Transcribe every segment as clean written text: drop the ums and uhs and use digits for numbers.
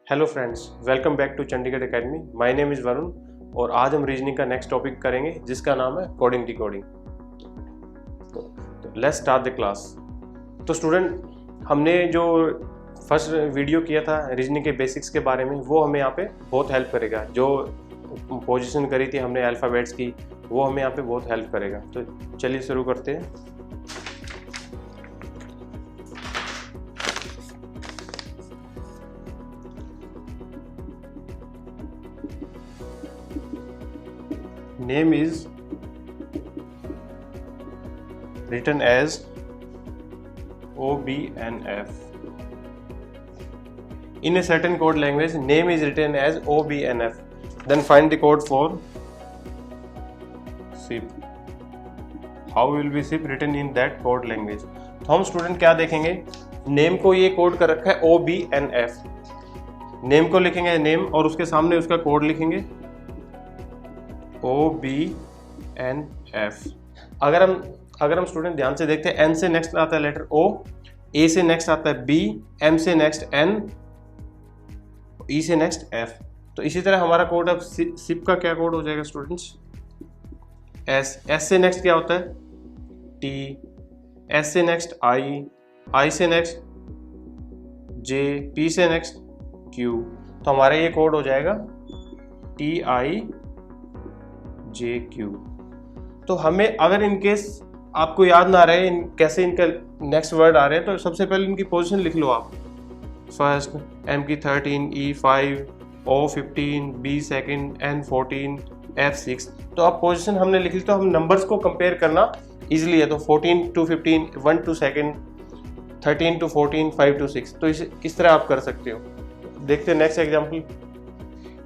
Hello friends, welcome back to Chandigarh academy. My name is Varun और आज हम रीजनिंग का नेक्स्ट टॉपिक करेंगे जिसका नाम है कोडिंग डिकोडिंग। तो लेट्स स्टार्ट द क्लास। तो स्टूडेंट, हमने जो फर्स्ट वीडियो किया था रीजनिंग के बेसिक्स के बारे में, वो हमें यहाँ पे बहुत हेल्प करेगा। जो पोजीशन करी थी हमने अल्फ़ाबेट्स की, वो हमें यहाँ पे बहुत हेल्प करेगा। तो चलिए शुरू करते हैं। Name is written as OBNF. In a certain code language, name is written as OBNF. Then find the code for SIP. How will be SIP written in that code language? तो हम student क्या देखेंगे, name को ये code कर रखा है OBNF। Name को लिखेंगे नेम और उसके सामने उसका कोड लिखेंगे OBNF। अगर हम स्टूडेंट ध्यान से देखते हैं, N से नेक्स्ट आता है लेटर O, A से नेक्स्ट आता है B, M से नेक्स्ट N, E से नेक्स्ट F। तो इसी तरह हमारा कोड अब सिप का क्या कोड हो जाएगा स्टूडेंट्स? S से नेक्स्ट क्या होता है? T, S से नेक्स्ट I से नेक्स्ट J, P से नेक्स्ट Q। तो हमारा ये कोड हो जाएगा TIJQ। तो हमें अगर इनकेस आपको याद ना रहे कैसे इनका नेक्स्ट वर्ड आ रहे हैं, तो सबसे पहले इनकी पोजीशन लिख लो आप। फर्स्ट M की 13, E 5, O 15, B second, N 14, F 6। तो अब पोजीशन हमने लिख ली, तो हम नंबर्स को कंपेयर करना इजीली है। तो 14 to 15, 1 to second, 13 to 14, 5 to 6। तो इस तरह आप कर सकते हो। देखते हैं next example.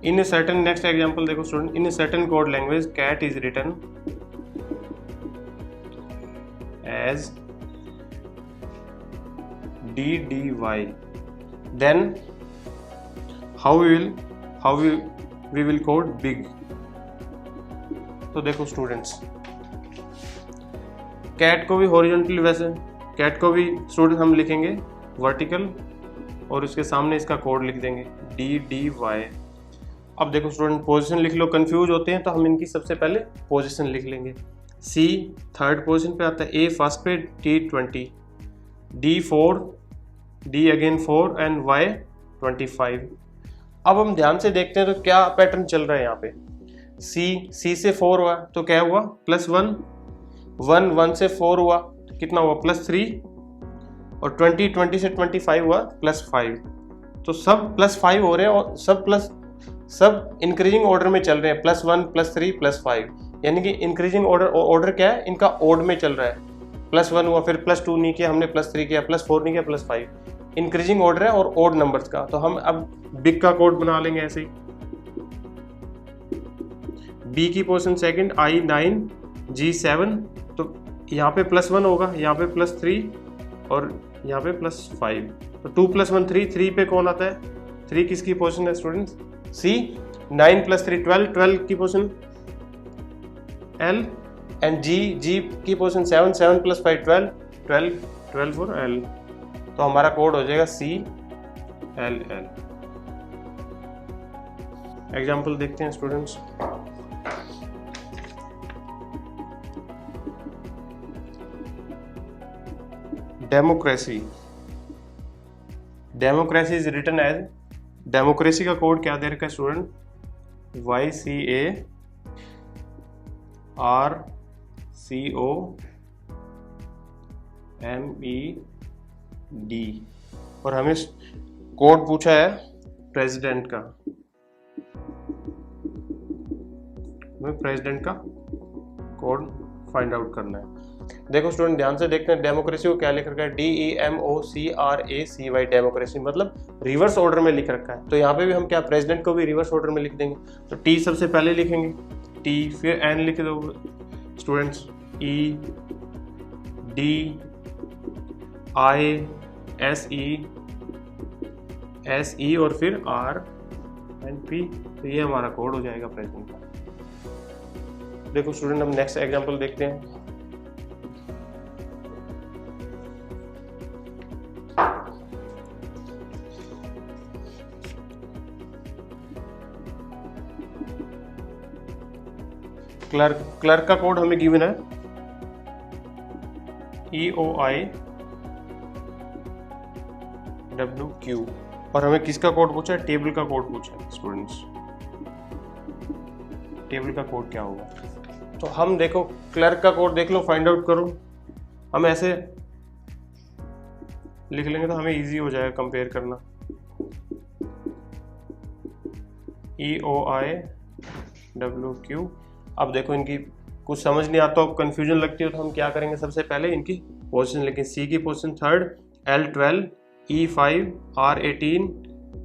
In a certain next example देखो student, in a certain code language cat is written as DDY. Then how we will code big? तो देखो स्टूडेंट्स, कैट को भी हॉरिजॉन्टली, वैसे कैट को भी स्टूडेंट हम लिखेंगे वर्टिकल और उसके सामने इसका कोड लिख देंगे DDY। अब देखो स्टूडेंट, पोजीशन लिख लो, कंफ्यूज होते हैं तो हम इनकी सबसे पहले पोजीशन लिख लेंगे। C थर्ड पोजीशन पे आता है, A फर्स्ट पे, T 20, D 4, D again 4 and Y 25। अब हम ध्यान से देखते हैं तो क्या पैटर्न चल रहा है यहाँ पे। C से 4 हुआ तो क्या हुआ? +1, 1 से 4 हुआ तो कितना हुआ? +3, और 20 से 25 हुआ +5। तो सब +5 हो रहे हैं और सब इंक्रीजिंग ऑर्डर में चल रहे हैं, +1, +3, +5। यानी कि इंक्रीजिंग ऑर्डर क्या है इनका? ओड में चल रहा है। +1 हुआ, फिर +2 नहीं किया हमने, +3 किया, +4 नहीं किया, +5। इंक्रीजिंग ऑर्डर है और ओड नंबर्स का। तो हम अब बिग का कोड बना लेंगे ऐसे ही। बी की पोजीशन सेकंड, I 9, G 7। तो यहाँ पे +1 होगा, यहाँ पे +3 और यहाँ पे +5। तो 2 + 1 3 पे कौन आता है? 3 किसकी पोजीशन है स्टूडेंट्स? C। 9 + 3 12 की पोजीशन L, एंड G की पोजीशन 7 + 5 12 फॉर L। तो हमारा कोड हो जाएगा CLL। एग्जाम्पल देखते हैं students. Democracy is written as, democracy का कोड क्या दे रखा है स्टूडेंट? YCARCOMED। और हमें कोड पूछा है प्रेसिडेंट का, हमें प्रेसिडेंट का कोड फाइंड आउट करना है। देखो स्टूडेंट, ध्यान से देखते हैं, डेमोक्रेसी को क्या लिख रखा है? DEMOCRACY। डेमोक्रेसी मतलब रिवर्स ऑर्डर में लिख रखा है। तो यहाँ पे भी हम क्या, प्रेसिडेंट को भी रिवर्स ऑर्डर में लिख देंगे। तो T सबसे पहले लिखेंगे, T, फिर N लिख दो students, E, D, I, SE और फिर R एंड P। तो ये हमारा कोड हो जाएगा प्रेसिडेंट का। देखो स्टूडेंट, हम नेक्स्ट एग्जांपल देखते हैं। क्लर्क का कोड हमें गिवन है EOIWQ, और हमें किसका कोड पूछा है? टेबल का कोड पूछा है स्टूडेंट्स। टेबल का कोड क्या होगा? तो हम देखो क्लर्क का कोड देख लो, फाइंड आउट करो। हम ऐसे लिख लेंगे तो हमें इजी हो जाएगा कंपेयर करना। EOIWQ। अब देखो इनकी कुछ समझ नहीं आता हो, कंफ्यूजन लगती हो, तो हम क्या करेंगे? सबसे पहले इनकी पोजीशन लिखें। C की position 3rd, L12, E5, R18,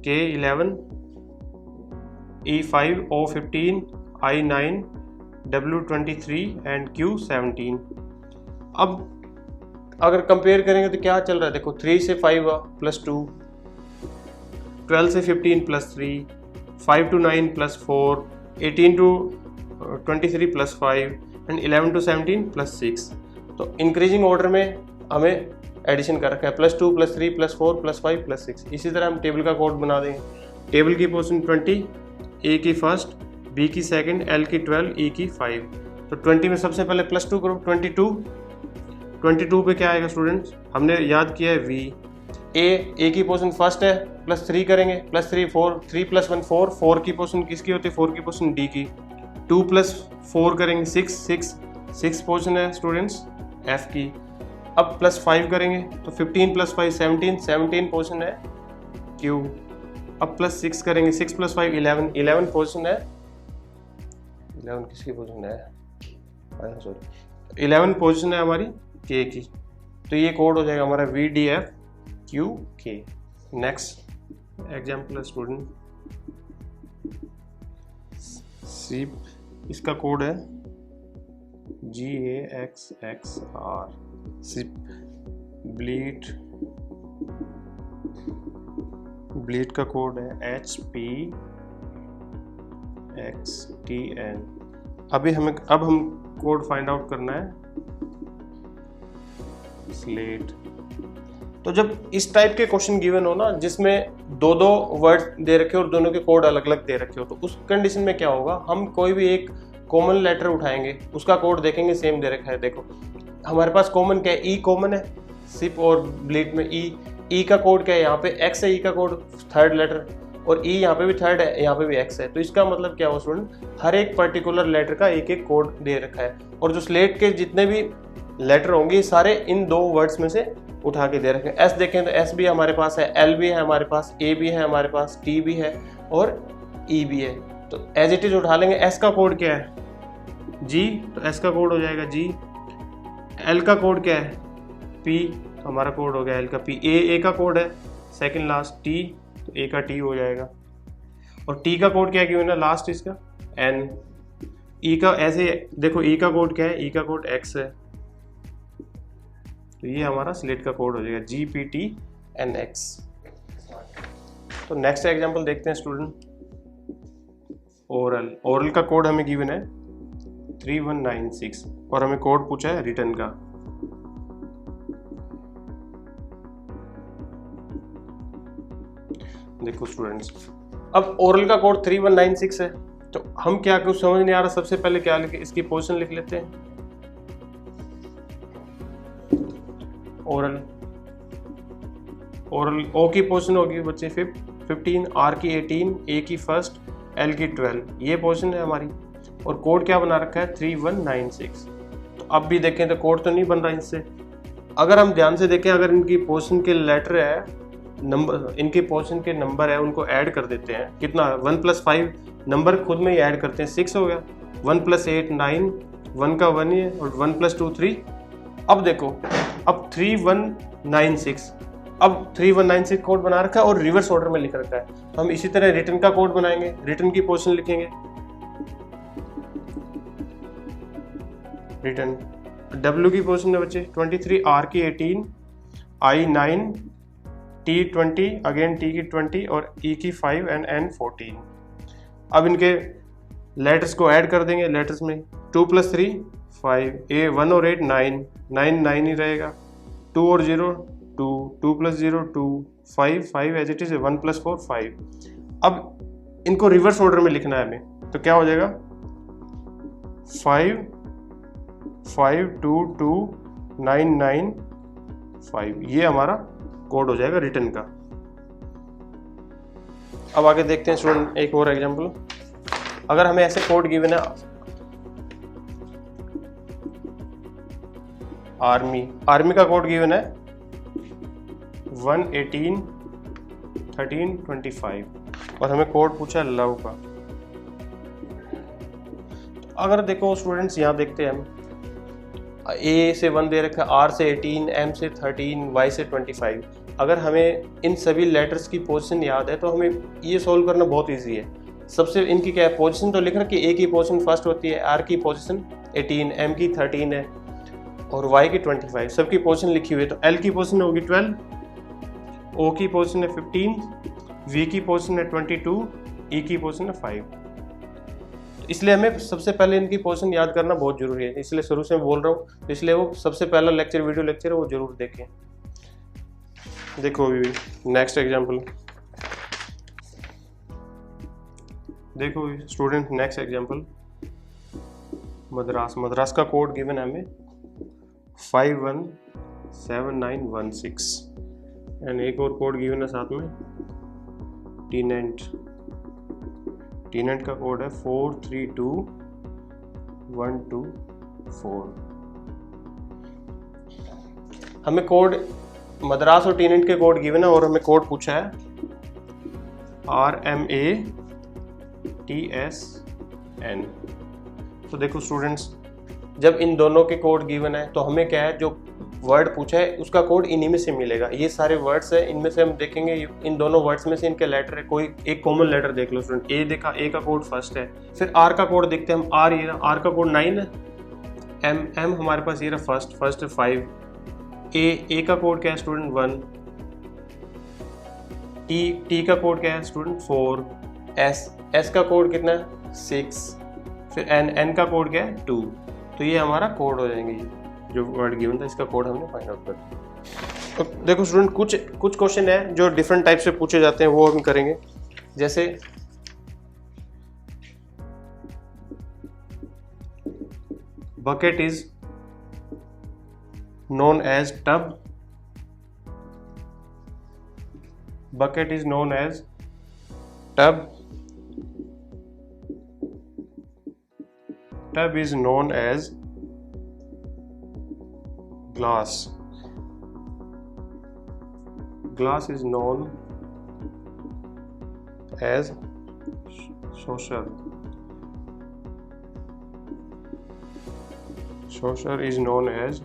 K11, E5, O15, I9, W23 and Q17। अब अगर कंपेयर करेंगे तो क्या चल रहा है? देखो 3 से 5 प्लस 2, 12 से 15 plus 3, 5 to 9 plus 4, 18 to 23 plus 5 and 11 to 17 plus 6। तो इंक्रीजिंग ऑर्डर में हमें एडिशन कर रखा है, plus 2 plus 3 plus 4 plus 5 plus 6। इसी तरह हम टेबल का कोड बना देंगे। टेबल की पोजीशन 20, A की फर्स्ट, B की सेकंड, L की 12, E की 5। तो 20 में सबसे पहले प्लस 2 करो, 22 पे क्या आएगा स्टूडेंट्स? हमने याद किया है V। A की पोजीशन फर्स्ट है, प्लस 3 करेंगे, प्लस 3 4, 3 प्लस 1 4, 4 की पोजीशन किसकी होती है? 4 की पोजीशन D की। 2 प्लस 4 करेंगे 6 पोजीशन है स्टूडेंट्स F की। अब प्लस 5 करेंगे तो 15 प्लस 5 17 पोजीशन है Q। अब प्लस 6 करेंगे, 6 प्लस 5 11 पोजीशन है। 11 किसकी पोजीशन है? सॉरी 11 पोजीशन है हमारी K की। तो ये कोड हो जाएगा हमारा VDFQK। नेक्स्ट एग्जाम्पल है स्टूडेंट सी, इसका कोड है GAXXR। ब्लीड का कोड है HPXTN। अब हम कोड फाइंड आउट करना है स्लेट। तो जब इस टाइप के क्वेश्चन गिवन हो ना, जिसमें दो वर्ड दे रखे हो और दोनों के कोड अलग अलग दे रखे हो, तो उस कंडीशन में क्या होगा? हम कोई भी एक कॉमन लेटर उठाएंगे, उसका कोड देखेंगे सेम दे रखा है। देखो हमारे पास कॉमन क्या है? E कॉमन है सिप और ब्लीड में। E का कोड क्या है? यहाँ पे X है, E का कोड 3rd लेटर, और E यहाँ पे भी 3rd है, यहाँ पे भी X है। तो इसका मतलब क्या हुआ स्टूडेंट? हर एक पर्टिकुलर लेटर का एक एक कोड दे रखा है, और जो स्लेट के जितने भी लेटर होंगे सारे इन दो वर्ड्स में से उठा के दे रखे हैं। S देखें तो S भी हमारे पास है, L भी है हमारे पास, A भी है हमारे पास, T भी है और E भी है। तो एज इट इज उठा लेंगे। S का कोड क्या है? G, तो S का कोड हो जाएगा G। L का कोड क्या है? P, तो हमारा कोड हो गया L का P। A का कोड है सेकंड लास्ट T, तो A का T हो जाएगा। और T का कोड क्या है ना लास्ट इसका? N। E का ऐसे देखो E का कोड क्या है? E का कोड X है, तो ये हमारा स्लेट का कोड हो जाएगा GPTNX। तो नेक्स्ट एग्जांपल देखते हैं स्टूडेंट ओरल का कोड हमें गिवन है 3196 और हमें कोड पूछा है रिटर्न का। देखो स्टूडेंट्स, अब ओरल का कोड 3196 है, तो हम क्या कुछ समझ नहीं आ रहा, सबसे पहले क्या लिखे? इसकी पोजीशन लिख लेते हैं। ओरल O की पोजीशन होगी बच्चे 15, R की 18, A की फर्स्ट, L की 12, ये पोजीशन है हमारी। और कोड क्या बना रखा है? 3196। तो अब भी देखें तो कोड तो नहीं बन रहा इससे। अगर हम ध्यान से देखें, अगर इनकी पोजीशन के लेटर है, नंबर, इनके पोजीशन के नंबर है, उनको ऐड कर देते हैं। कितना? 1 + 5 नंबर खुद में ही ऐड करते हैं, 6 हो गया। 1 + 8 9, 1 का 1 ही है, और 1 + 2 3। अब देखो, अब 3196, अब 3196 कोड बना रखा है और रिवर्स ऑर्डर में लिख रखा है। तो हम इसी तरह रिटर्न का कोड बनाएंगे। रिटर्न की पोजीशन लिखेंगे, रिटर्न W की पोजीशन है बच्चे 23, R की 18, I 9, T 20, अगेन T की 20 और E की 5 एंड N 14। अब इनके लेटर्स को ऐड कर देंगे। लेटर्स में 2 + 3 5, A 1 और 8 9 9 ही रहेगा। 2 और 0 2, 2 + 0 2, 5 एज इट इज, 1 + 4 5। अब इनको रिवर्स ऑर्डर में लिखना है हमें, तो क्या हो जाएगा? 5522995, ये हमारा कोड हो जाएगा रिटर्न का। अब आगे देखते हैं स्टूडेंट एक और एग्जांपल। अगर हमें ऐसे कोड गिवन है, आर्मी का कोड गिवन है 1181325 और हमें कोड पूछा है लव का। अगर देखो स्टूडेंट्स यहाँ देखते हैं हम, A से 1 दे रखा है, R से 18, M से 13, Y से 25। अगर हमें इन सभी लेटर्स की पोजीशन याद है तो हमें ये सोल्व करना बहुत इजी है। सबसे इनकी क्या है, पोजीशन तो लिखना कि A की पोजीशन फर्स्ट होती है, R की पोजीशन 18, M की 13 है और Y की 25, सबकी पोजीशन लिखी हुई है। तो L की पोजीशन होगी 12, O की पोजीशन है 15, V की पोजीशन है 22, E की पोजीशन है 5। इसलिए हमें सबसे पहले इनकी पोजीशन याद करना बहुत जरूरी है, इसलिए शुरू से मैं बोल रहा हूँ। तो इसलिए वो सबसे पहला वीडियो लेक्चर है वो जरूर देखें। देखो अभी नेक्स्ट एग्जांपल, देखो स्टूडेंट नेक्स्ट एग्जांपल, मद्रास का कोड गिवन है हमें 517916 एंड एक और कोड गिवन है साथ में टीनेंट का कोड है 432124। हमें कोड मद्रास और टीनेंट के कोड गिवन है और हमें कोड पूछा है RMATSN। तो देखो स्टूडेंट्स, जब इन दोनों के कोड गिवन है तो हमें क्या है, जो वर्ड पूछा है उसका कोड इन्हीं में से मिलेगा। ये सारे वर्ड्स है, इनमें से हम देखेंगे इन दोनों वर्ड्स में से इनके लेटर है, कोई एक कॉमन लेटर देख लो स्टूडेंट। ए देखा, ए का कोड फर्स्ट है। फिर आर का कोड देखते हैं हम, आर ये रहा, आर का कोड 9 है। एम हमारे पास ये रहा फर्स्ट 5। ए का कोड क्या है स्टूडेंट 1। टी का कोड क्या है स्टूडेंट 4। एस का कोड कितना है 6। फिर एन का कोड क्या है 2। तो ये हमारा कोड हो जाएंगे, जो वर्ड गिवन था इसका कोड हमने फाइंड आउट कर दिया। तो देखो स्टूडेंट, कुछ क्वेश्चन है जो डिफरेंट टाइप से पूछे जाते हैं, वो हम करेंगे। जैसे bucket is known as tub, bucket is known as tub, tub is known as glass, glass is known as saucer, saucer is known as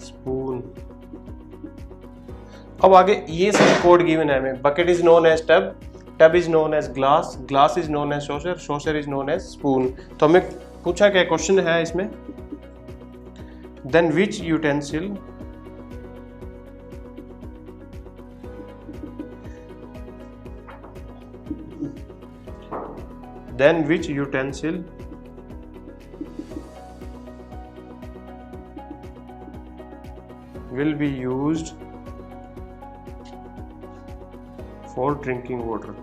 spoon. अब आगे ये सभी कोड गिवन है हमें। Bucket is known as tub, tub is known as glass, glass is known as saucer, saucer is known as spoon. तो हमें पूछा क्या क्वेश्चन है इसमें, then which utensil will be used for drinking water।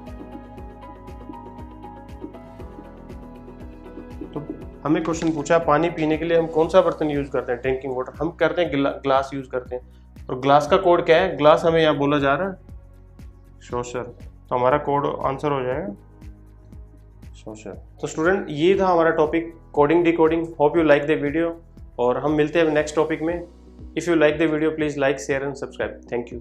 तो हमें क्वेश्चन पूछा पानी पीने के लिए हम कौन सा बर्तन यूज करते हैं, ड्रिंकिंग वाटर। हम करते हैं ग्लास यूज करते हैं, और ग्लास का कोड क्या है, ग्लास हमें यहाँ बोला जा रहा है सॉसर। तो हमारा कोड आंसर हो जाएगा सॉसर। तो स्टूडेंट, ये था हमारा topic coding decoding. Hope you like the video, और हम मिलते हैं नेक्स्ट टॉपिक में। If you like the video, please like, share and subscribe. Thank you.